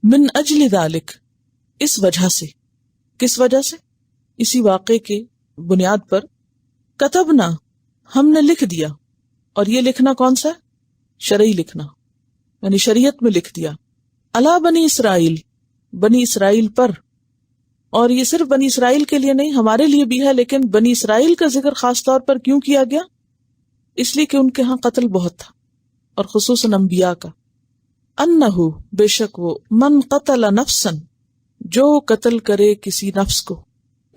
من اجل ذالک، اس وجہ سے. کس وجہ سے؟ اسی واقعے کے بنیاد پر. کتبنا، ہم نے لکھ دیا. اور یہ لکھنا کون سا ہے؟ شرعی لکھنا، یعنی شریعت میں لکھ دیا. علی بنی اسرائیل، بنی اسرائیل پر. اور یہ صرف بنی اسرائیل کے لیے نہیں، ہمارے لیے بھی ہے، لیکن بنی اسرائیل کا ذکر خاص طور پر کیوں کیا گیا؟ اس لیے کہ ان کے ہاں قتل بہت تھا، اور خصوصاً انبیاء کا. انہو، بے شک وہ، من قتل نفسا، جو قتل کرے کسی نفس کو،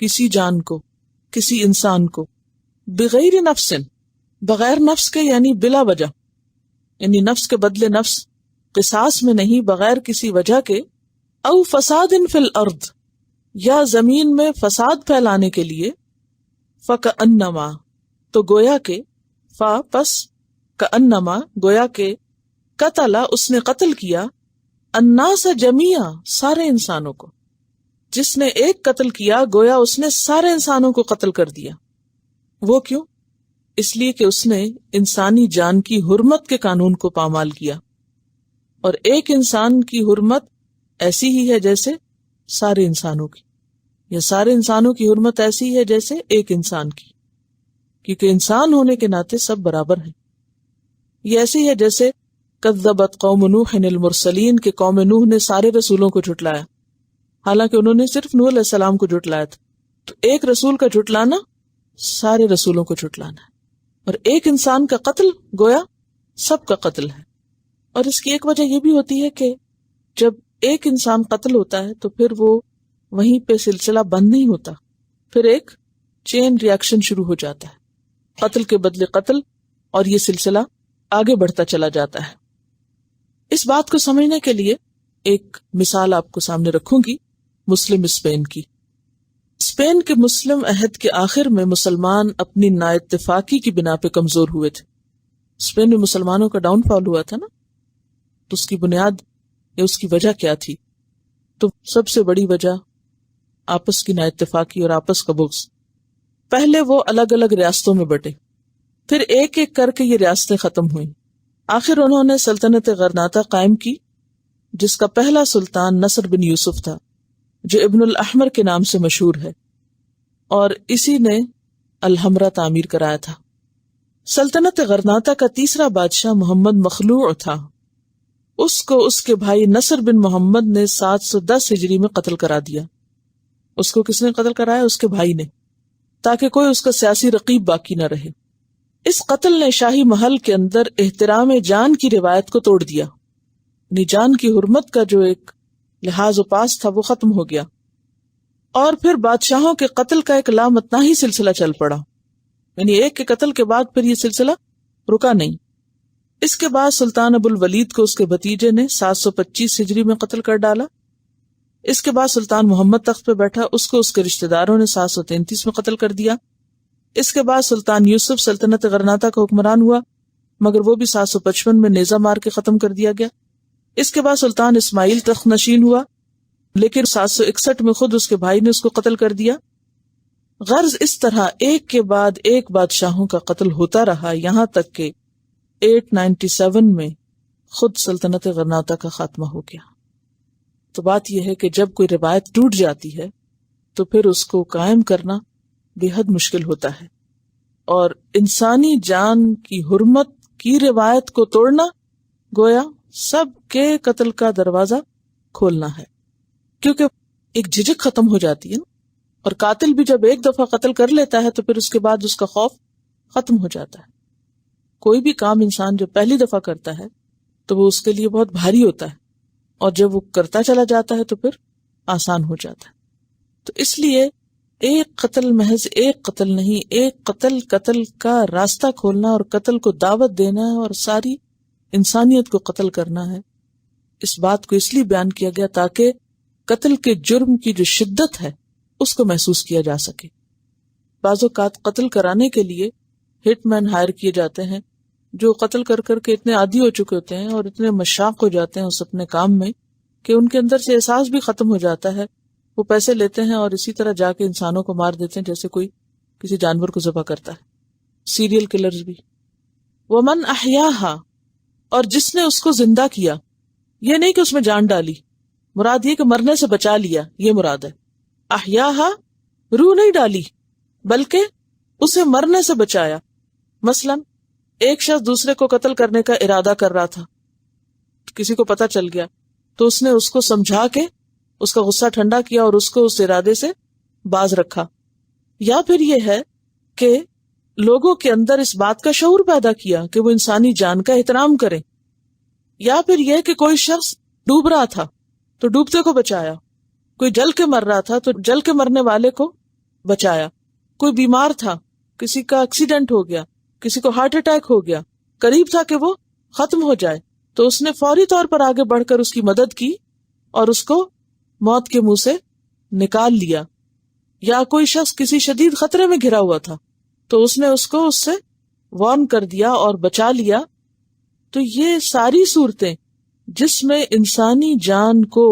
کسی جان کو، کسی انسان کو، بغیر نفس، بغیر نفس کے یعنی بلا وجہ، یعنی نفس کے بدلے نفس، قصاص میں نہیں، بغیر کسی وجہ کے. او فساد فی الارض، یا زمین میں فساد پھیلانے کے لیے. فکأنما، تو گویا کہ، فا پس، کأنما گویا کہ، قتل اس نے قتل کیا، الناس جمیعا سارے انسانوں کو. جس نے ایک قتل کیا گویا اس نے سارے انسانوں کو قتل کر دیا. وہ کیوں؟ اس لیے کہ اس نے انسانی جان کی حرمت کے قانون کو پامال کیا. اور ایک انسان کی حرمت ایسی ہی ہے جیسے سارے انسانوں کی، یا سارے انسانوں کی حرمت ایسی ہے جیسے ایک انسان کی، کیونکہ انسان ہونے کے ناطے سب برابر ہیں. یہ ایسی ہے جیسے کذبت قوم نوح المرسلین، کہ قوم نوح نے سارے رسولوں کو جھٹلایا، حالانکہ انہوں نے صرف نوح علیہ السلام کو جھٹلایا تھا. تو ایک رسول کا جھٹلانا سارے رسولوں کو جھٹلانا ہے. اور ایک انسان کا قتل گویا سب کا قتل ہے. اور اس کی ایک وجہ یہ بھی ہوتی ہے کہ جب ایک انسان قتل ہوتا ہے تو پھر وہ وہیں پہ سلسلہ بند نہیں ہوتا، پھر ایک چین ریاکشن شروع ہو جاتا ہے، قتل کے بدلے قتل، اور یہ سلسلہ آگے بڑھتا چلا جاتا ہے. اس بات کو سمجھنے کے لیے ایک مثال آپ کو سامنے رکھوں گی، مسلم اسپین کی. اسپین کے مسلم عہد کے آخر میں مسلمان اپنی نااتفاقی کی بنا پہ کمزور ہوئے تھے. اسپین میں مسلمانوں کا ڈاؤن فال ہوا تھا نا، تو اس کی بنیاد یا اس کی وجہ کیا تھی؟ تو سب سے بڑی وجہ آپس کی نااتفاقی اور آپس کا بغض. پہلے وہ الگ الگ ریاستوں میں بٹے، پھر ایک ایک کر کے یہ ریاستیں ختم ہوئیں. آخر انہوں نے سلطنت غرناطہ قائم کی، جس کا پہلا سلطان نصر بن یوسف تھا، جو ابن الاحمر کے نام سے مشہور ہے، اور اسی نے الحمرہ تعمیر کرایا تھا. سلطنت غرناطہ کا تیسرا بادشاہ محمد مخلوع تھا. اس کو اس کے بھائی نصر بن محمد نے 710 ہجری میں قتل کرا دیا. اس کو کس نے قتل کرایا؟ اس کے بھائی نے، تاکہ کوئی اس کا سیاسی رقیب باقی نہ رہے. اس قتل نے شاہی محل کے اندر احترام جان کی روایت کو توڑ دیا، یعنی جان کی حرمت کا جو ایک لحاظ و پاس تھا وہ ختم ہو گیا. اور پھر بادشاہوں کے قتل کا ایک لامتناہی سلسلہ چل پڑا، یعنی ایک کے قتل کے بعد پھر یہ سلسلہ رکا نہیں. اس کے بعد سلطان ابو الولید کو اس کے بھتیجے نے 725 ہجری میں قتل کر ڈالا. اس کے بعد سلطان محمد تخت پہ بیٹھا، اس کو اس کے رشتہ داروں نے 733 میں قتل کر دیا. اس کے بعد سلطان یوسف سلطنت غرناطہ کا حکمران ہوا، مگر وہ بھی 755 میں نیزہ مار کے ختم کر دیا گیا. اس کے بعد سلطان اسماعیل تخت نشین ہوا، لیکن 761 میں خود اس کے بھائی نے اس کو قتل کر دیا. غرض اس طرح ایک کے بعد ایک بادشاہوں کا قتل ہوتا رہا، یہاں تک کہ 897 میں خود سلطنت غرناطہ کا خاتمہ ہو گیا. تو بات یہ ہے کہ جب کوئی روایت ٹوٹ جاتی ہے تو پھر اس کو قائم کرنا بے حد مشکل ہوتا ہے، اور انسانی جان کی حرمت کی روایت کو توڑنا گویا سب کے قتل کا دروازہ کھولنا ہے، کیونکہ ایک جھجک ختم ہو جاتی ہے نا. اور قاتل بھی جب ایک دفعہ قتل کر لیتا ہے تو پھر اس کے بعد اس کا خوف ختم ہو جاتا ہے. کوئی بھی کام انسان جب پہلی دفعہ کرتا ہے تو وہ اس کے لیے بہت بھاری ہوتا ہے، اور جب وہ کرتا چلا جاتا ہے تو پھر آسان ہو جاتا ہے. تو اس لیے ایک قتل محض ایک قتل نہیں، ایک قتل کا راستہ کھولنا اور قتل کو دعوت دینا ہے اور ساری انسانیت کو قتل کرنا ہے. اس بات کو اس لیے بیان کیا گیا تاکہ قتل کے جرم کی جو شدت ہے اس کو محسوس کیا جا سکے. بعض اوقات قتل کرانے کے لیے ہٹ مین ہائر کیے جاتے ہیں جو قتل کر کر کے اتنے عادی ہو چکے ہوتے ہیں اور اتنے مشاق ہو جاتے ہیں اس اپنے کام میں کہ ان کے اندر سے احساس بھی ختم ہو جاتا ہے. وہ پیسے لیتے ہیں اور اسی طرح جا کے انسانوں کو مار دیتے ہیں جیسے کوئی کسی جانور کو ذبح کرتا ہے. سیریل کلرز بھی. وَمَنْ أَحْيَاهَا، اور جس نے اس کو زندہ کیا، یہ نہیں کہ اس میں جان ڈالی، مراد یہ کہ مرنے سے بچا لیا، یہ مراد ہے. احیاہا، روح نہیں ڈالی بلکہ اسے مرنے سے بچایا. مثلا ایک شخص دوسرے کو قتل کرنے کا ارادہ کر رہا تھا، کسی کو پتہ چل گیا تو اس نے اس کو سمجھا کے اس کا غصہ ٹھنڈا کیا اور اس کو اس ارادے سے باز رکھا. یا پھر یہ ہے کہ لوگوں کے اندر اس بات کا شعور پیدا کیا کہ وہ انسانی جان کا احترام کریں. یا پھر یہ کہ کوئی شخص ڈوب رہا تھا تو ڈوبتے کو بچایا، کوئی جل کے مر رہا تھا تو جل کے مرنے والے کو بچایا، کوئی بیمار تھا، کسی کا ایکسیڈنٹ ہو گیا، کسی کو ہارٹ اٹیک ہو گیا، قریب تھا کہ وہ ختم ہو جائے تو اس نے فوری طور پر آگے بڑھ کر اس کی مدد کی اور اس کو موت کے منہ سے نکال لیا. یا کوئی شخص کسی شدید خطرے میں گھرا ہوا تھا تو اس نے اس کو اس سے وارن کر دیا اور بچا لیا. تو یہ ساری صورتیں جس میں انسانی جان کو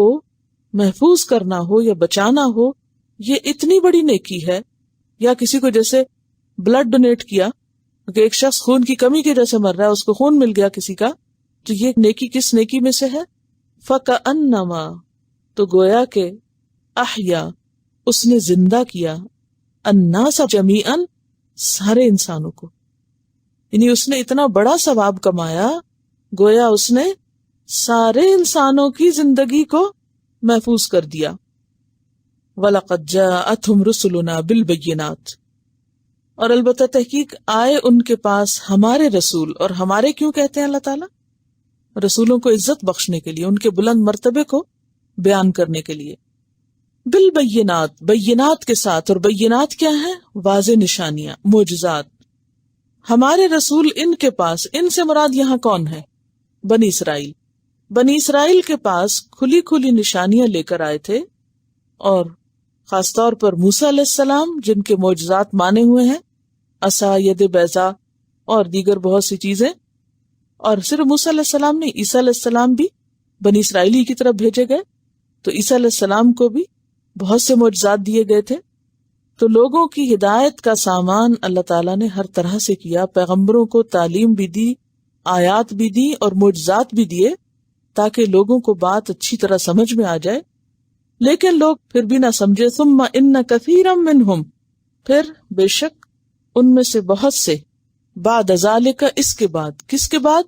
محفوظ کرنا ہو یا بچانا ہو، یہ اتنی بڑی نیکی ہے. یا کسی کو جیسے بلڈ ڈونیٹ کیا کہ ایک شخص خون کی کمی کی وجہ سے مر رہا ہے، اس کو خون مل گیا کسی کا، تو یہ نیکی کس نیکی میں سے ہے؟ فَكَأَنَّمَا، تو گویا کہ احیا، اس نے زندہ کیا، الناس جمیعاً، سارے انسانوں کو. یعنی اس نے اتنا بڑا ثواب کمایا، گویا اس نے سارے انسانوں کی زندگی کو محفوظ کر دیا. وَلَقَدْ جَاءَتْهُمْ رُسُلُنَا بِالْبَيِّنَاتِ، اور البتہ تحقیق آئے ان کے پاس ہمارے رسول. اور ہمارے کیوں کہتے ہیں اللہ تعالیٰ؟ رسولوں کو عزت بخشنے کے لیے، ان کے بلند مرتبے کو بیان کرنے کے لیے. بالبینات، بینات کے ساتھ. اور بینات کیا ہیں؟ واضح نشانیاں، معجزات. ہمارے رسول ان کے پاس، ان سے مراد یہاں کون ہے؟ بنی اسرائیل. بنی اسرائیل کے پاس کھلی کھلی نشانیاں لے کر آئے تھے، اور خاص طور پر موسیٰ علیہ السلام جن کے معجزات مانے ہوئے ہیں، عصا، ید بیضاء اور دیگر بہت سی چیزیں. اور صرف موسیٰ علیہ السلام نہیں، عیسیٰ علیہ السلام بھی بنی اسرائیلی کی طرف بھیجے گئے، تو عیسیٰ علیہ السلام کو بھی بہت سے معجزات دیے گئے تھے. تو لوگوں کی ہدایت کا سامان اللہ تعالیٰ نے ہر طرح سے کیا. پیغمبروں کو تعلیم بھی دی، آیات بھی دی اور معجزات بھی دیے تاکہ لوگوں کو بات اچھی طرح سمجھ میں آ جائے. لیکن لوگ پھر بھی نہ سمجھے. ثم ان کثیرا منہم، پھر بے شک ان میں سے بہت سے، بعد ذالک، اس کے بعد. کس کے بعد؟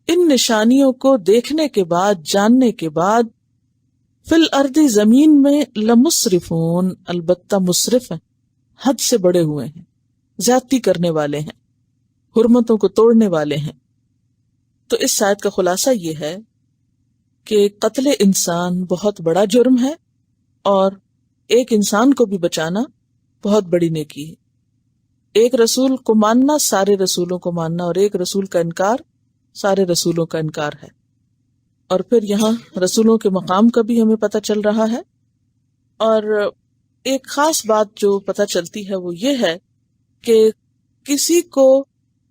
ان نشانیوں کو دیکھنے کے بعد، جاننے کے بعد، فی الارض، زمین میں، لمسرفون، البتہ مسرف ہیں، حد سے بڑے ہوئے ہیں، زیادتی کرنے والے ہیں، حرمتوں کو توڑنے والے ہیں. تو اس آیت کا خلاصہ یہ ہے کہ قتل انسان بہت بڑا جرم ہے، اور ایک انسان کو بھی بچانا بہت بڑی نیکی ہے. ایک رسول کو ماننا سارے رسولوں کو ماننا، اور ایک رسول کا انکار سارے رسولوں کا انکار ہے. اور پھر یہاں رسولوں کے مقام کا بھی ہمیں پتہ چل رہا ہے. اور ایک خاص بات جو پتہ چلتی ہے وہ یہ ہے کہ کسی کو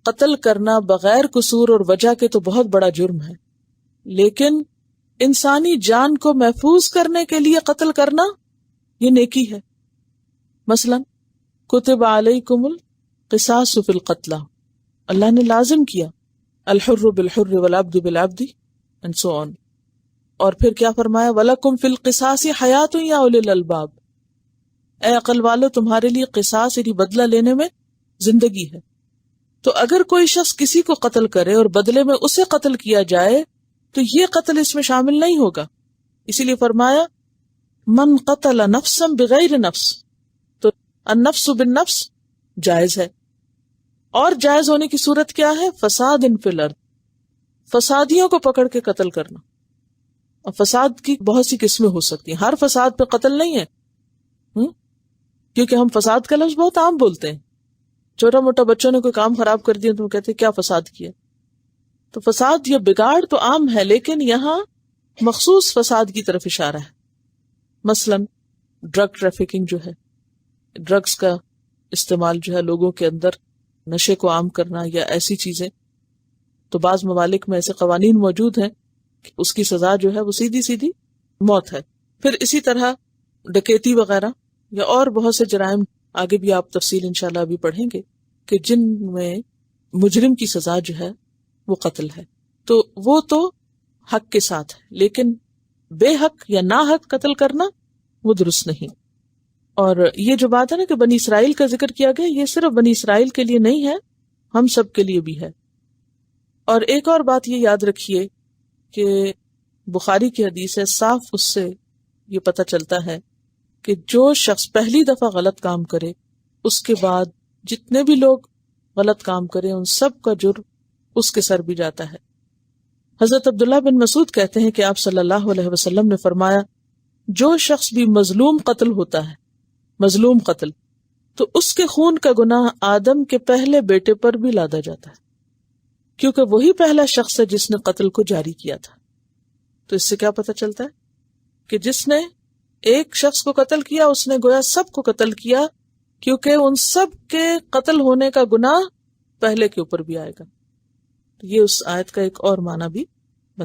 قتل کرنا بغیر قصور اور وجہ کے تو بہت بڑا جرم ہے، لیکن انسانی جان کو محفوظ کرنے کے لیے قتل کرنا یہ نیکی ہے. مثلا کتب علیکم القصاص فی القتلى، اللہ نے لازم کیا الحر بالحر والعبد بالعبد and so on. اور پھر کیا فرمایا؟ وَلَكُمْ فِي الْقِصَاصِ حَيَاةٌ يَا أُولِي الْأَلْبَابِ، اے عقل والو تمہارے لیے قصاص یعنی بدلہ لینے میں زندگی ہے. تو اگر کوئی شخص کسی کو قتل کرے اور بدلے میں اسے قتل کیا جائے تو یہ قتل اس میں شامل نہیں ہوگا. اسی لیے فرمایا من قتل نفسا بغیر نفس، تو النفس بالنفس جائز ہے. اور جائز ہونے کی صورت کیا ہے؟ فساد فی الارض، فسادیوں کو پکڑ کے قتل کرنا. اور فساد کی بہت سی قسمیں ہو سکتی ہیں، ہر فساد پہ قتل نہیں ہے، کیونکہ ہم فساد کا لفظ بہت عام بولتے ہیں. چھوٹا موٹا بچوں نے کوئی کام خراب کر دیا تو وہ کہتے ہیں کیا فساد کیا. تو فساد یا بگاڑ تو عام ہے، لیکن یہاں مخصوص فساد کی طرف اشارہ ہے. مثلا ڈرگ ٹریفکنگ جو ہے، ڈرگز کا استعمال جو ہے لوگوں کے اندر، نشے کو عام کرنا یا ایسی چیزیں. تو بعض ممالک میں ایسے قوانین موجود ہیں کہ اس کی سزا جو ہے وہ سیدھی سیدھی موت ہے. پھر اسی طرح ڈکیتی وغیرہ یا اور بہت سے جرائم، آگے بھی آپ تفصیل انشاءاللہ ابھی پڑھیں گے، کہ جن میں مجرم کی سزا جو ہے وہ قتل ہے. تو وہ تو حق کے ساتھ ہے، لیکن بے حق یا نا حق قتل کرنا وہ درست نہیں. اور یہ جو بات ہے نا کہ بنی اسرائیل کا ذکر کیا گیا، یہ صرف بنی اسرائیل کے لیے نہیں ہے، ہم سب کے لیے بھی ہے. اور ایک اور بات یہ یاد رکھیے کہ بخاری کی حدیث ہے، صاف اس سے یہ پتہ چلتا ہے کہ جو شخص پہلی دفعہ غلط کام کرے اس کے بعد جتنے بھی لوگ غلط کام کریں ان سب کا جرم اس کے سر بھی جاتا ہے. حضرت عبداللہ بن مسعود کہتے ہیں کہ آپ صلی اللہ علیہ وسلم نے فرمایا، جو شخص بھی مظلوم قتل ہوتا ہے، مظلوم قتل، تو اس کے خون کا گناہ آدم کے پہلے بیٹے پر بھی لادا جاتا ہے، کیونکہ وہی پہلا شخص ہے جس نے قتل کو جاری کیا تھا. تو اس سے کیا پتہ چلتا ہے کہ جس نے ایک شخص کو قتل کیا اس نے گویا سب کو قتل کیا، کیونکہ ان سب کے قتل ہونے کا گناہ پہلے کے اوپر بھی آئے گا. یہ اس آیت کا ایک اور معنی بھی